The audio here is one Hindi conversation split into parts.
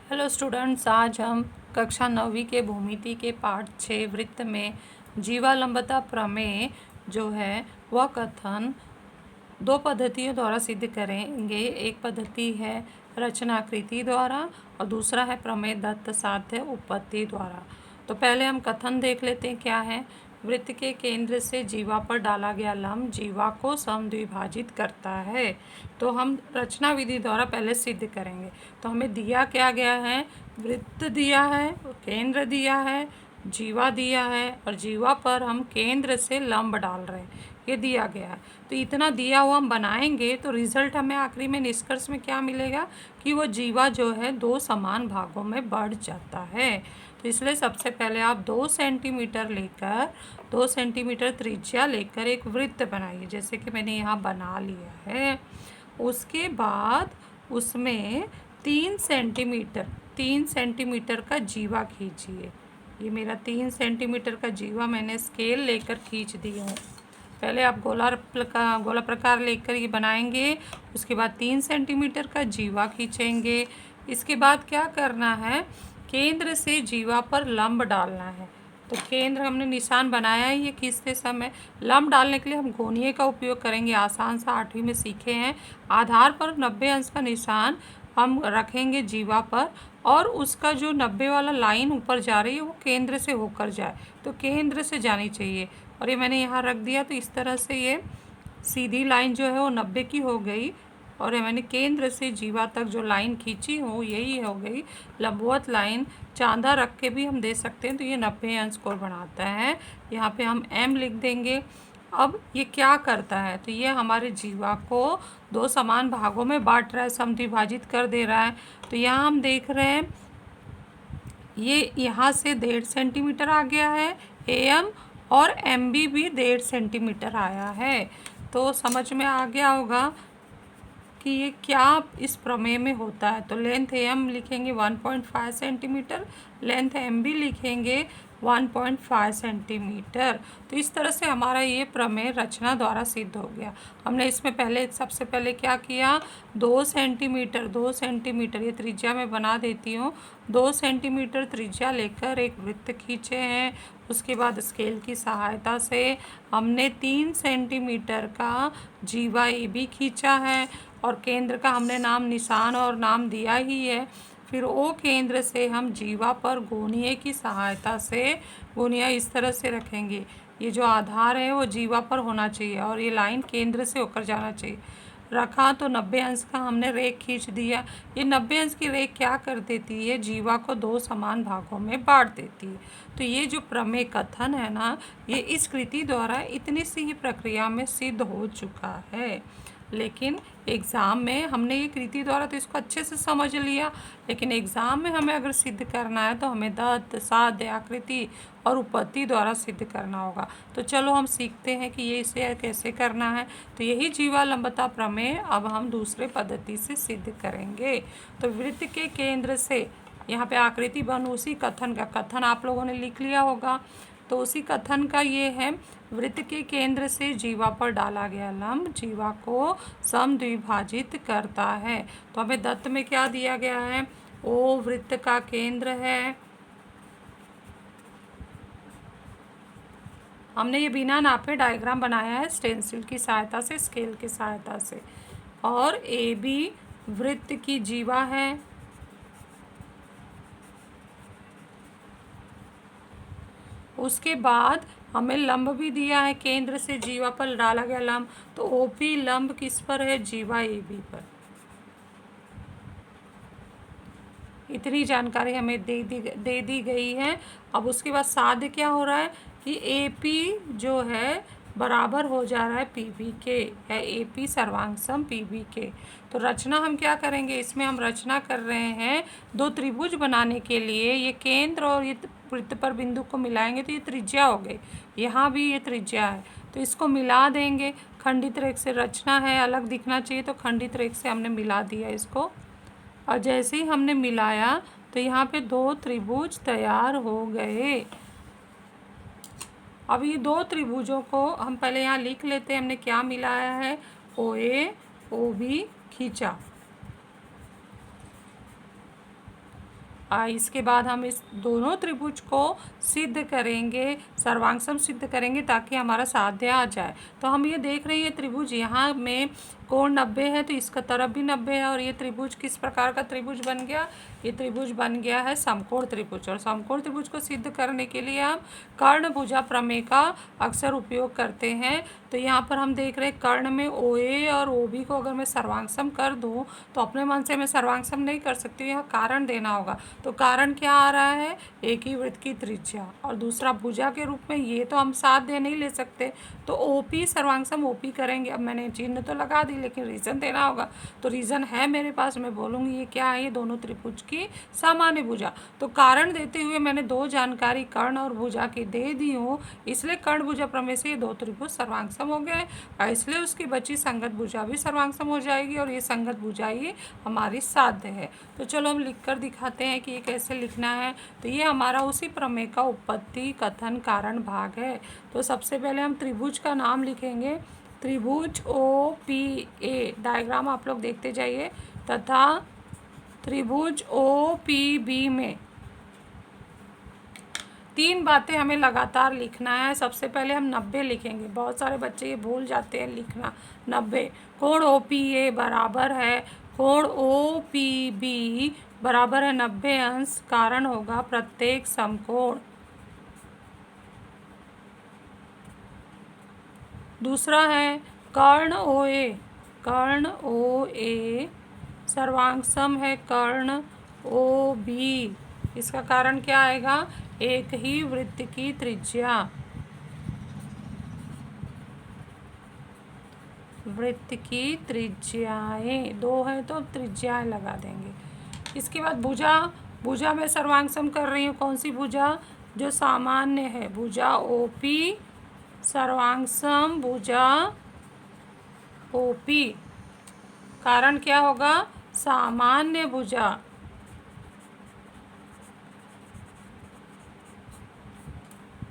हेलो स्टूडेंट्स, आज हम कक्षा 9वीं के भूमिति के पाठ 6 वृत्त में जीवालंबता प्रमेय जो है वह कथन दो पद्धतियों द्वारा सिद्ध करेंगे। एक पद्धति है रचनाकृति द्वारा और दूसरा है प्रमेय दत्त साध्य उपपत्ति द्वारा। तो पहले हम कथन देख लेते हैं क्या है। वृत्त के केंद्र से जीवा पर डाला गया लंब जीवा को समद्विभाजित करता है। तो हम रचना विधि द्वारा पहले सिद्ध करेंगे। तो हमें दिया क्या गया है, वृत्त दिया है, केंद्र दिया है, जीवा दिया है और जीवा पर हम केंद्र से लंब डाल रहे हैं, ये दिया गया है। तो इतना दिया हुआ हम बनाएंगे तो रिजल्ट हमें आखिरी में निष्कर्ष में क्या मिलेगा कि वो जीवा जो है दो समान भागों में बढ़ जाता है। तो इसलिए सबसे पहले आप 2 सेंटीमीटर लेकर 2 सेंटीमीटर त्रिज्या लेकर एक वृत्त बनाइए, जैसे कि मैंने यहाँ बना लिया है। उसके बाद उसमें 3 सेंटीमीटर का जीवा खींचिए। ये मेरा 3 सेंटीमीटर का जीवा मैंने स्केल लेकर खींच दिया है। पहले आप गोला प्रकार लेकर ये बनाएंगे, उसके बाद 3 सेंटीमीटर का जीवा खींचेंगे। इसके बाद क्या करना है, केंद्र से जीवा पर लंब डालना है। तो केंद्र हमने निशान बनाया है, ये खींचते समय लंब डालने के लिए हम गोनिये का उपयोग करेंगे। आसान सा 8वीं में सीखे हैं। आधार पर 90 अंश का निशान हम रखेंगे जीवा पर और उसका जो 90 वाला लाइन ऊपर जा रही है वो केंद्र से होकर जाए, तो केंद्र से जानी चाहिए। और ये मैंने यहाँ रख दिया, तो इस तरह से ये सीधी लाइन जो है वो 90 की हो गई और मैंने केंद्र से जीवा तक जो लाइन खींची हो यही हो गई लंबवत लाइन। चांदा रख के भी हम दे सकते हैं, तो ये 90 अंश कोण बनाता है। यहाँ पे हम m लिख देंगे। अब ये क्या करता है, तो ये हमारे जीवा को दो समान भागों में बांट रहा है, समद्विभाजित कर दे रहा है। तो यहाँ हम देख रहे हैं ये यहाँ से 1.5 सेंटीमीटर आ गया है am और MB भी 1.5 सेंटीमीटर आया है। तो समझ में आ गया होगा कि ये क्या इस प्रमेय में होता है। तो लेंथ AM लिखेंगे 1.5 सेंटीमीटर, लेंथ MB लिखेंगे 1.5 सेंटीमीटर। तो इस तरह से हमारा ये प्रमेय रचना द्वारा सिद्ध हो गया। हमने इसमें सबसे पहले क्या किया, 2 सेंटीमीटर ये त्रिज्या में बना देती हूँ। 2 सेंटीमीटर त्रिज्या लेकर एक वृत्त खींचे हैं। उसके बाद स्केल की सहायता से हमने 3 सेंटीमीटर का जीवा AB खींचा है और केंद्र का हमने नाम निशान और नाम दिया ही है। फिर ओ केंद्र से हम जीवा पर गोनिये की सहायता से गोनिया इस तरह से रखेंगे। ये जो आधार है वो जीवा पर होना चाहिए और ये लाइन केंद्र से होकर जाना चाहिए। रखा तो 90 अंश का हमने रेख खींच दिया। ये 90 अंश की रेख क्या कर देती है, जीवा को दो समान भागों में बांट देती है। तो ये जो प्रमेय कथन है ना, ये इस कृति द्वारा इतनी सी ही प्रक्रिया में सिद्ध हो चुका है। लेकिन एग्ज़ाम में हमने ये कृति द्वारा तो इसको अच्छे से समझ लिया, लेकिन एग्ज़ाम में हमें अगर सिद्ध करना है तो हमें दत्त साध्य आकृति और उपपत्ति द्वारा सिद्ध करना होगा। तो चलो हम सीखते हैं कि ये इसे कैसे करना है। तो यही जीवालंबता प्रमेय अब हम दूसरे पद्धति से सिद्ध करेंगे। तो वृत्त के केंद्र से यहाँ पे आकृति बन उसी कथन का, कथन आप लोगों ने लिख लिया होगा, तो उसी कथन का ये है, वृत्त के केंद्र से जीवा पर डाला गया लंब जीवा को समद्विभाजित करता है। तो हमें दत्त में क्या दिया गया है, ओ वृत्त का केंद्र है। हमने ये बिना नापे डायग्राम बनाया है स्टेंसिल की सहायता से, स्केल की सहायता से। और AB वृत्त की जीवा है। उसके बाद हमें लंब भी दिया है, केंद्र से जीवा पर डाला गया लंब, तो OP लंब किस पर है, जीवा AB पर। इतनी जानकारी हमें दे दी गई है। अब उसके बाद साध्य क्या हो रहा है कि AP जो है बराबर हो जा रहा है PB के, है AP सर्वांग PB के। तो रचना हम क्या करेंगे, इसमें हम रचना कर रहे हैं दो त्रिभुज बनाने के लिए। ये केंद्र और ये वृत्त पर बिंदु को मिलाएंगे तो ये त्रिज्या हो गई, यहाँ भी ये त्रिज्या है, तो इसको मिला देंगे। खंडित रेख से रचना है, अलग दिखना चाहिए, तो खंडित रेख से हमने मिला दिया इसको। और जैसे ही हमने मिलाया तो यहाँ पे दो त्रिभुज तैयार हो गए। अब ये दो त्रिभुजों को हम पहले यहाँ लिख लेते हैं, हमने क्या मिलाया है, OA OB खींचा। इसके बाद हम इस दोनों त्रिभुज को सिद्ध करेंगे, सर्वांगसम सिद्ध करेंगे ताकि हमारा साध्य आ जाए। तो हम ये देख रहे हैं त्रिभुज यहाँ में कोण 90 है, तो इसका तरफ भी 90 है। और ये त्रिभुज किस प्रकार का त्रिभुज बन गया? ये त्रिभुज बन गया है समकोण त्रिभुज। और समकोण त्रिभुज को सिद्ध करने के लिए हम कर्ण भुजा प्रमेय का अक्सर उपयोग करते हैं। तो यहाँ पर हम देख रहे हैं कर्ण में OA और OB को अगर मैं सर्वांगसम कर दूँ तो अपने मन से मैं सर्वांगसम नहीं कर सकती, यहाँ कारण देना होगा। तो कारण क्या आ रहा है? एक ही वृत्त की त्रिज्या और दूसरा भुजा के रूप में, ये तो हम साध्य नहीं ले सकते, तो OP सर्वांगसम OP करेंगे। अब मैंने चिन्ह तो लगा दी लेकिन रीज़न देना होगा, तो रीज़न है मेरे पास, मैं बोलूँगी ये क्या है? ये दोनों त्रिभुज की सामान्य भुजा। तो कारण देते हुए मैंने दो जानकारी कर्ण और भुजा की दे दी हूँ, इसलिए कर्ण भुजा प्रमेय से ये दो त्रिभुज सर्वांगसम हो गए और इसलिए उसकी बची संगत भुजा भी सर्वांगसम हो जाएगी और ये संगत भुजा ही हमारी साध्य है। तो चलो हम लिख कर दिखाते हैं कि ये कैसे लिखना है। तो ये हमारा उसी प्रमेय का उत्पत्ति कथन कारण भाग है। तो सबसे पहले हम त्रिभुज का नाम लिखेंगे, त्रिभुज OPA, डायग्राम आप लोग देखते जाइए, तथा त्रिभुज OPB में तीन बातें हमें लगातार लिखना है। सबसे पहले हम 90 लिखेंगे, बहुत सारे बच्चे ये भूल जाते हैं लिखना। 90 कोण OPA बराबर है कोण OPB बराबर है 90 अंश, कारण होगा प्रत्येक समकोण। दूसरा है कर्ण OA सर्वांगसम है कर्ण OB, इसका कारण क्या आएगा? एक ही वृत्त की त्रिज्या, वृत्त की त्रिज्याएं दो है तो त्रिज्याएं लगा देंगे। इसके बाद भुजा में सर्वांगसम कर रही हूँ, कौन सी भुजा? जो सामान्य है, भुजा OP सर्वांगसम भुजा OP, कारण क्या होगा? सामान्य भुजा।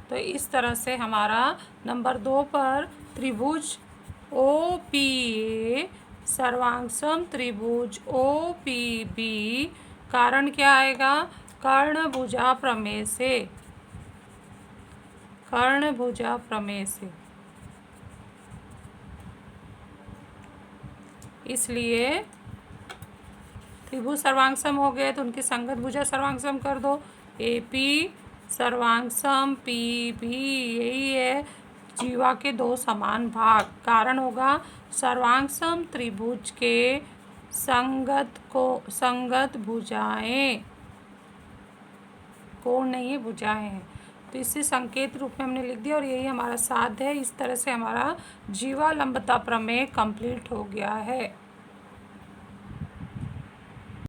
तो इस तरह से हमारा नंबर 2 पर त्रिभुज OPA सर्वांगसम त्रिभुज OPB, कारण क्या आएगा? कर्ण भुजा प्रमेय से, कर्ण भुजा प्रमेय से। इसलिए त्रिभुज सर्वांगसम हो गए तो उनकी संगत भुजा सर्वांगसम कर दो, AP सर्वांगसम PB, यही है जीवा के दो समान भाग। कारण होगा सर्वांगसम त्रिभुज के संगत भुजाएं, कोण नहीं है, भुजाएं हैं। तो इसे संकेत रूप में हमने लिख दिया और यही हमारा साध्य है। इस तरह से हमारा जीवा लंबता प्रमेय कंप्लीट हो गया है।